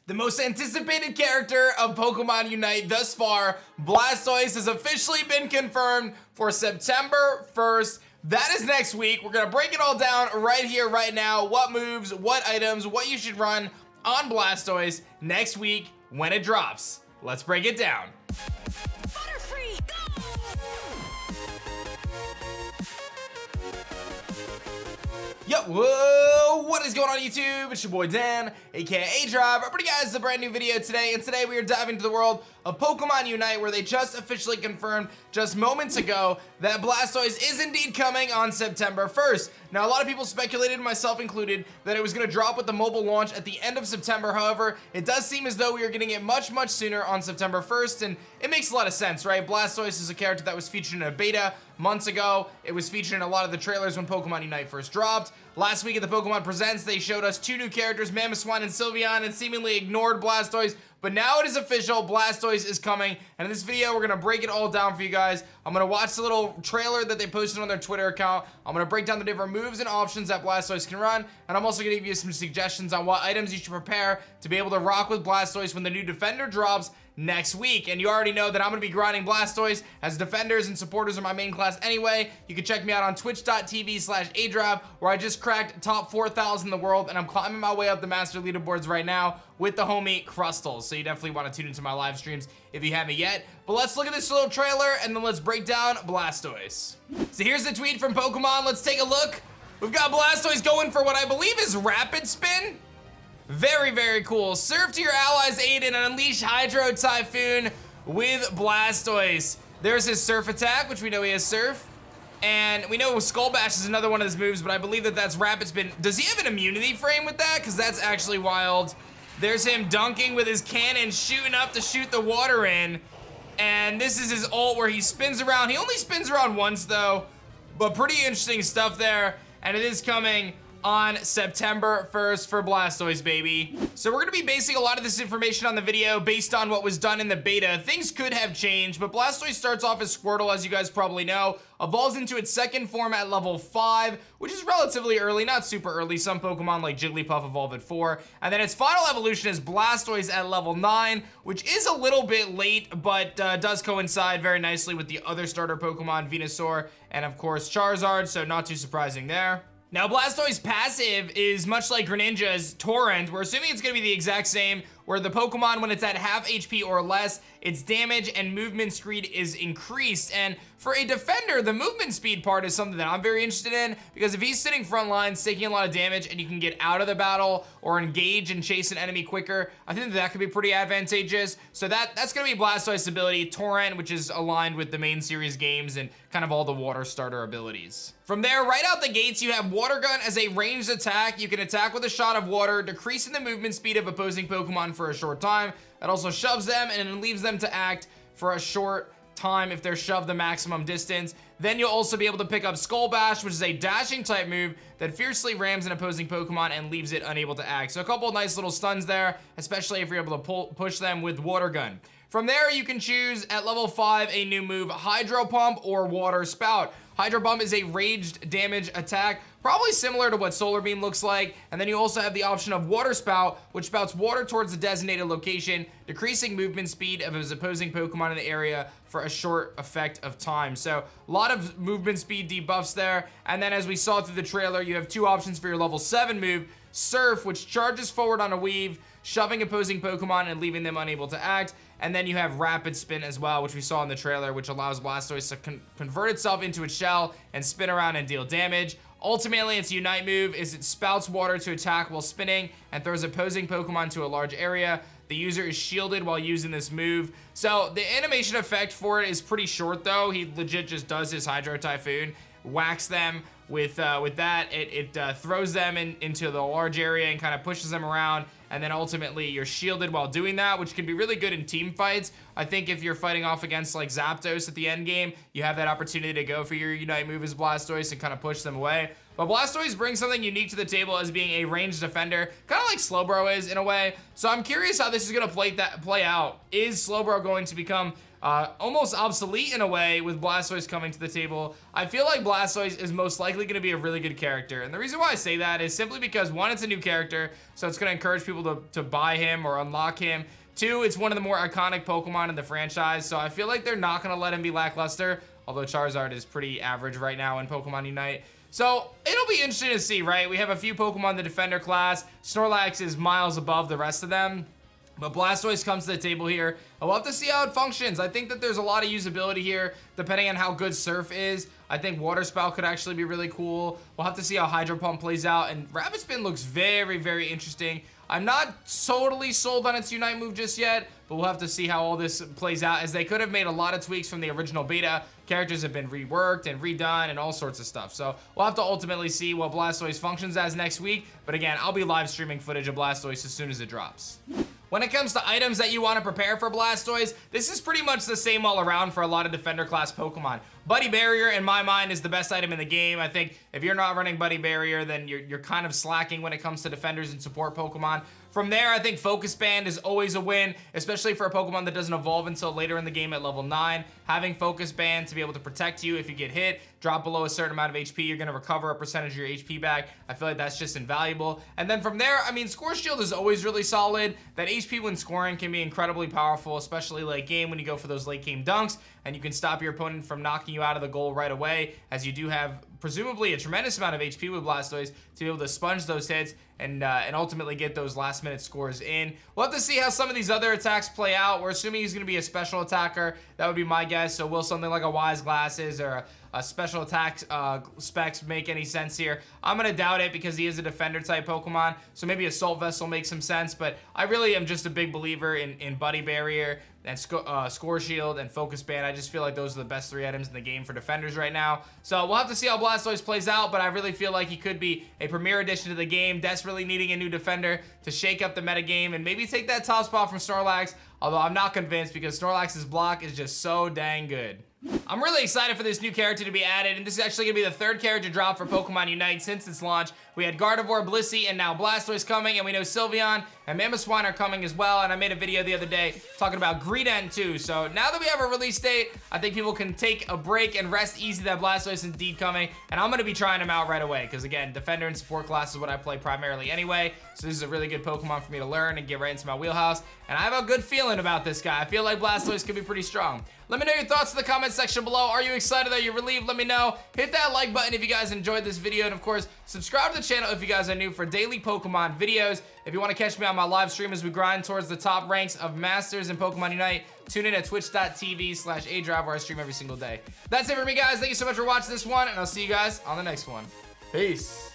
The most anticipated character of Pokemon Unite thus far, Blastoise, has officially been confirmed for September 1st. That is next week. We're going to break it all down right here, right now. What moves, what items, what you should run on Blastoise next week when it drops. Let's break it down. Butterfree, go! Yo, whoa, what is going on YouTube? It's your boy Dan, aka aDrive. We're bringing you guys a brand new video today, and today we are diving into the world of Pokemon Unite, where they just officially confirmed just moments ago that Blastoise is indeed coming on September 1st. Now, a lot of people speculated, myself included, that it was going to drop with the mobile launch at the end of September. However, it does seem as though we are getting it much sooner on September 1st, and it makes a lot of sense, right? Blastoise is a character that was featured in a beta months ago. It was featured in a lot of the trailers when Pokemon Unite first dropped. Last week at the Pokemon Presents, they showed us two new characters, Mamoswine and Sylveon, and seemingly ignored Blastoise. But now it is official, Blastoise is coming, and in this video, we're gonna break it all down for you guys. I'm gonna watch the little trailer that they posted on their Twitter account. I'm gonna break down the different moves and options that Blastoise can run, and I'm also gonna give you some suggestions on what items you should prepare to be able to rock with Blastoise when the new Defender drops next week. And you already know that I'm gonna be grinding Blastoise, as defenders and supporters are my main class anyway. You can check me out on twitch.tv/aDrive, where I just cracked top 4,000 in the world, and I'm climbing my way up the master leaderboards right now with the homie Crustals. So you definitely want to tune into my live streams if you haven't yet. But let's look at this little trailer, and then let's break down Blastoise. So here's the tweet from Pokemon. Let's take a look. We've got Blastoise going for what I believe is Rapid Spin. Very cool. Surf to your allies' aid and unleash Hydro Typhoon with Blastoise. There's his Surf attack, which we know he has Surf. And we know Skull Bash is another one of his moves, but I believe that that's Rapid Spin. Does he have an immunity frame with that? Because that's actually wild. There's him dunking with his cannon, shooting up to shoot the water in. And this is his ult where he spins around. He only spins around once though, but pretty interesting stuff there. And it is coming on September 1st for Blastoise, baby. So we're gonna be basing a lot of this information on the video based on what was done in the beta. Things could have changed, but Blastoise starts off as Squirtle, as you guys probably know, evolves into its second form at level 5, which is relatively early, not super early. Some Pokemon like Jigglypuff evolve at 4. And then its final evolution is Blastoise at level 9, which is a little bit late, but does coincide very nicely with the other starter Pokemon, Venusaur, and of course Charizard, so not too surprising there. Now, Blastoise passive is much like Greninja's Torrent. We're assuming it's gonna be the exact same, where the Pokemon, when it's at half HP or less, its damage and movement speed is increased. And for a defender, the movement speed part is something that I'm very interested in, because if he's sitting front lines, taking a lot of damage, and you can get out of the battle or engage and chase an enemy quicker, I think that could be pretty advantageous. So that's gonna be Blastoise's ability, Torrent, which is aligned with the main series games and kind of all the water starter abilities. From there, right out the gates, you have Water Gun as a ranged attack. You can attack with a shot of water, decreasing the movement speed of opposing Pokemon for a short time. That also shoves them and then leaves them to act for a short time if they're shoved the maximum distance. Then you'll also be able to pick up Skull Bash, which is a dashing type move that fiercely rams an opposing Pokemon and leaves it unable to act. So a couple of nice little stuns there, especially if you're able to push them with Water Gun. From there, you can choose at level 5 a new move, Hydro Pump or Water Spout. Hydro Pump is a ranged damage attack, probably similar to what Solar Beam looks like. And then you also have the option of Water Spout, which spouts water towards the designated location, decreasing movement speed of his opposing Pokemon in the area for a short effect of time. So a lot of movement speed debuffs there. And then as we saw through the trailer, you have two options for your level 7 move, Surf, which charges forward on a weave, shoving opposing Pokemon and leaving them unable to act. And then you have Rapid Spin as well, which we saw in the trailer, which allows Blastoise to convert itself into its shell and spin around and deal damage. Ultimately, its Unite move is it spouts water to attack while spinning and throws opposing Pokemon to a large area. The user is shielded while using this move. So the animation effect for it is pretty short though. He legit just does his Hydro Typhoon, whacks them with that. It throws them into the large area and kind of pushes them around. And then ultimately you're shielded while doing that, which can be really good in team fights. I think if you're fighting off against like Zapdos at the end game, you have that opportunity to go for your Unite move as Blastoise and kind of push them away. But Blastoise brings something unique to the table as being a ranged defender, kind of like Slowbro is in a way. So I'm curious how this is going to play out. Is Slowbro going to become almost obsolete in a way with Blastoise coming to the table. I feel like Blastoise is most likely going to be a really good character. And the reason why I say that is simply because, one, it's a new character, so it's going to encourage people to buy him or unlock him. Two, it's one of the more iconic Pokemon in the franchise, so I feel like they're not going to let him be lackluster, although Charizard is pretty average right now in Pokemon Unite. So it'll be interesting to see, right? We have a few Pokemon in the Defender class. Snorlax is miles above the rest of them. But Blastoise comes to the table here. I'll have to see how it functions. I think that there's a lot of usability here, depending on how good Surf is. I think Water Spout could actually be really cool. We'll have to see how Hydro Pump plays out. And Rapid Spin looks very, very interesting. I'm not totally sold on its Unite move just yet, but we'll have to see how all this plays out, as they could have made a lot of tweaks from the original beta. Characters have been reworked and redone and all sorts of stuff. So we'll have to ultimately see what Blastoise functions as next week. But again, I'll be live streaming footage of Blastoise as soon as it drops. When it comes to items that you want to prepare for Blastoise, this is pretty much the same all around for a lot of Defender class Pokemon. Buddy Barrier, in my mind, is the best item in the game. I think if you're not running Buddy Barrier, then you're kind of slacking when it comes to Defenders and support Pokemon. From there, I think Focus Band is always a win, especially for a Pokemon that doesn't evolve until later in the game at level 9. Having Focus Band to be able to protect you if you get hit, drop below a certain amount of HP, you're going to recover a percentage of your HP back. I feel like that's just invaluable. And then from there, I mean, Score Shield is always really solid. That HP when scoring can be incredibly powerful, especially late game when you go for those late game dunks, and you can stop your opponent from knocking you out of the goal right away, as you do have presumably a tremendous amount of HP with Blastoise to be able to sponge those hits and ultimately get those last minute scores in. We'll have to see how some of these other attacks play out. We're assuming he's going to be a special attacker. That would be my guess. So will something like a Wise Glasses or a special attack specs make any sense here? I'm going to doubt it because he is a defender type Pokemon. So maybe Assault Vessel makes some sense. But I really am just a big believer in Buddy Barrier and Score Shield and Focus Band. I just feel like those are the best 3 items in the game for defenders right now. So we'll have to see how Blastoise plays out, but I really feel like he could be a premier addition to the game, desperately needing a new defender to shake up the metagame and maybe take that top spot from Snorlax, although I'm not convinced because Snorlax's block is just so dang good. I'm really excited for this new character to be added, and this is actually going to be the 3rd character drop for Pokemon Unite since its launch. We had Gardevoir, BLISSEY, and now Blastoise coming, and we know Sylveon and Mamoswine are coming as well, and I made a video the other day talking about Greedent too. So now that we have a release date, I think people can take a break and rest easy that Blastoise is indeed coming, and I'm going to be trying him out right away, because again, Defender and Support class is what I play primarily anyway, so this is a really good Pokemon for me to learn and get right into my wheelhouse, and I have a good feeling about this guy. I feel like Blastoise could be pretty strong. Let me know your thoughts in the comment section below. Are you excited? Are you relieved? Let me know. Hit that like button if you guys enjoyed this video. And of course, subscribe to the channel if you guys are new for daily Pokemon videos. If you want to catch me on my live stream as we grind towards the top ranks of Masters in Pokemon Unite, tune in at twitch.tv/aDrive where I stream every single day. That's it for me, guys. Thank you so much for watching this one, and I'll see you guys on the next one. Peace.